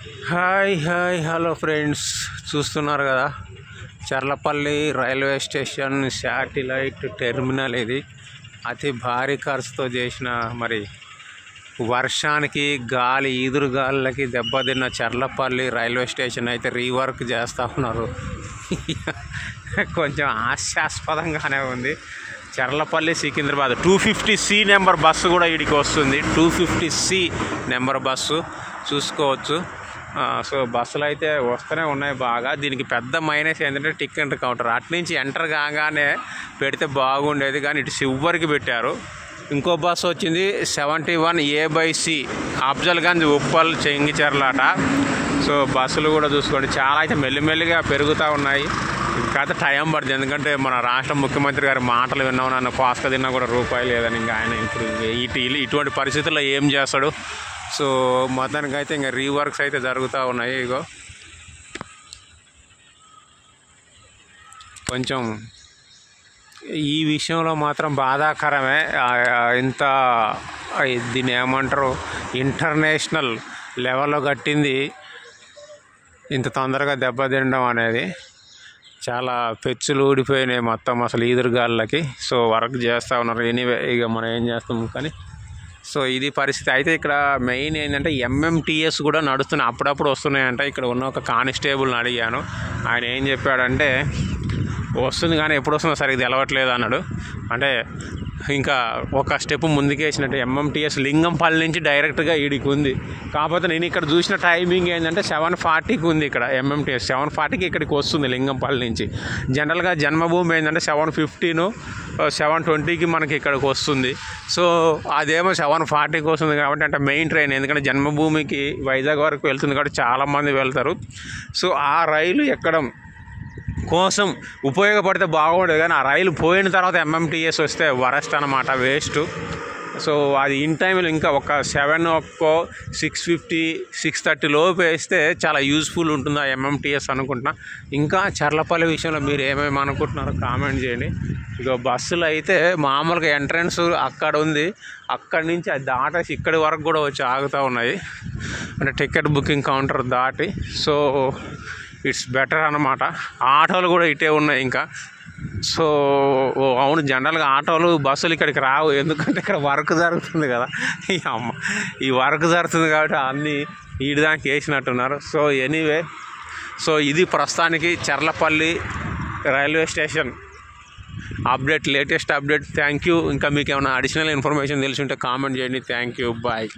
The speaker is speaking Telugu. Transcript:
హాయ్ హాయ్ హలో ఫ్రెండ్స్, చూస్తున్నారు కదా Charlapalli railway station satellite terminal. ఇది అతి భారీ ఖర్చుతో చేసిన, మరి వర్షానికి ఈదురు గాలులకి దెబ్బతిన్న చర్లపల్లి రైల్వే స్టేషన్ అయితే రీవర్క్ చేస్తూ ఉన్నారు. కొంచెం హాస్యాస్పదంగానే ఉంది. Cherlapalli Secunderabad 250C number bus కూడా వీడికి వస్తుంది. 250C నెంబర్ బస్సు చూసుకోవచ్చు. సో బస్సులు అయితే వస్తూనే ఉన్నాయి బాగా. దీనికి పెద్ద మైనస్ ఏంటంటే టికెట్ కౌంటర్ అట్నుంచి ఎంటర్ కాగానే పెడితే బాగుండేది, కానీ ఇటు చివరికి పెట్టారు. ఇంకో బస్సు వచ్చింది 71A/C అఫ్జల్గంజ్ ఉప్పల్ చెంగిచెర్లాట. సో బస్సులు కూడా చూసుకోండి, చాలా అయితే మెల్లిమెల్లిగా పెరుగుతూ ఉన్నాయి. కాకపోతే టైం పడుతుంది, ఎందుకంటే మన రాష్ట్ర ముఖ్యమంత్రి గారి మాటలు విన్నాం, నన్ను కాస్త తిన్నా కూడా రూపాయి లేదని. ఇంకా ఆయన ఇప్పుడు ఇటువంటి పరిస్థితుల్లో ఏం చేస్తాడు? సో మొత్తానికి అయితే ఇంకా రీవర్క్స్ అయితే జరుగుతూ ఉన్నాయి. ఇగో కొంచెం ఈ విషయంలో మాత్రం బాధాకరమే. ఇంత దీన్ని ఏమంటారు, ఇంటర్నేషనల్ లెవెల్లో కట్టింది ఇంత తొందరగా దెబ్బతినడం అనేది. చాలా పెచ్చులు ఊడిపోయినాయి మొత్తం అసలు ఈదురుగాళ్ళకి. సో వర్క్ చేస్తూ ఉన్నారు. ఎనీవే ఇక మనం ఏం చేస్తాం కానీ. సో ఇది పరిస్థితి. అయితే ఇక్కడ మెయిన్ ఏంటంటే MMTS కూడా నడుస్తున్నాయి, అప్పుడప్పుడు వస్తున్నాయంట. ఇక్కడ ఉన్న ఒక కానిస్టేబుల్ని అడిగాను, ఆయన ఏం చెప్పాడంటే వస్తుంది కానీ ఎప్పుడు వస్తుందో సరిగ్గా తెలవట్లేదు అన్నాడు. అంటే ఇంకా ఒక స్టెప్ ముందుకేసినట్టు. MMTS లింగంపల్లి నుంచి డైరెక్ట్గా ఈడికి ఉంది. కాకపోతే నేను ఇక్కడ చూసిన టైమింగ్ ఏంటంటే 7:40కి ఉంది ఇక్కడ MMTS. 7:40కి ఇక్కడికి వస్తుంది లింగంపల్లి నుంచి. జనరల్గా జన్మభూమి ఏంటంటే 7:15, 7:20కి మనకి ఇక్కడికి వస్తుంది. సో అదేమో 7:40కి వస్తుంది కాబట్టి అంటే మెయిన్ ట్రైన్, ఎందుకంటే జన్మభూమికి వైజాగ్ వరకు వెళ్తుంది కాబట్టి చాలామంది వెళ్తారు. సో ఆ రైలు ఎక్కడం కోసం ఉపయోగపడితే బాగుండేది, కానీ ఆ రైలు పోయిన తర్వాత MMTS వస్తే వరస్ట్ అనమాట, వేస్ట్. సో అది ఇన్ టైంలో ఇంకా ఒక 7 6:50 6:30 లోపు వేస్తే చాలా యూజ్ఫుల్ ఉంటుంది ఆ MMTS అనుకుంటున్నా. ఇంకా చర్లపల్లి విషయంలో మీరు ఏమేమి అనుకుంటున్నారో కామెంట్ చేయండి. ఇక బస్సులు అయితే మామూలుగా ఎంట్రన్స్ అక్కడ ఉంది, అక్కడి నుంచి అది దాటేసి ఇక్కడి వరకు కూడా వచ్చి ఆగుతూ ఉన్నాయి, అంటే టికెట్ బుకింగ్ కౌంటర్ దాటి. సో ఇట్స్ బెటర్ అన్నమాట. ఆటోలు కూడా ఇటే ఉన్నాయి ఇంకా. సో అవును, జనరల్గా ఆటోలు బస్సులు ఇక్కడికి రావు, ఎందుకంటే ఇక్కడ వర్క్ జరుగుతుంది కదా. ఈ వర్క్ జరుగుతుంది కాబట్టి అన్నీ ఈడిదానికి వేసినట్టున్నారు. సో ఎనీవే, సో ఇది ప్రస్తుతానికి Charlapalli railway station update, latest update. Thank you. ఇంకా మీకు ఏమైనా అడిషనల్ ఇన్ఫర్మేషన్ తెలిసి ఉంటే కామెంట్ చేయండి. Thank you, bye.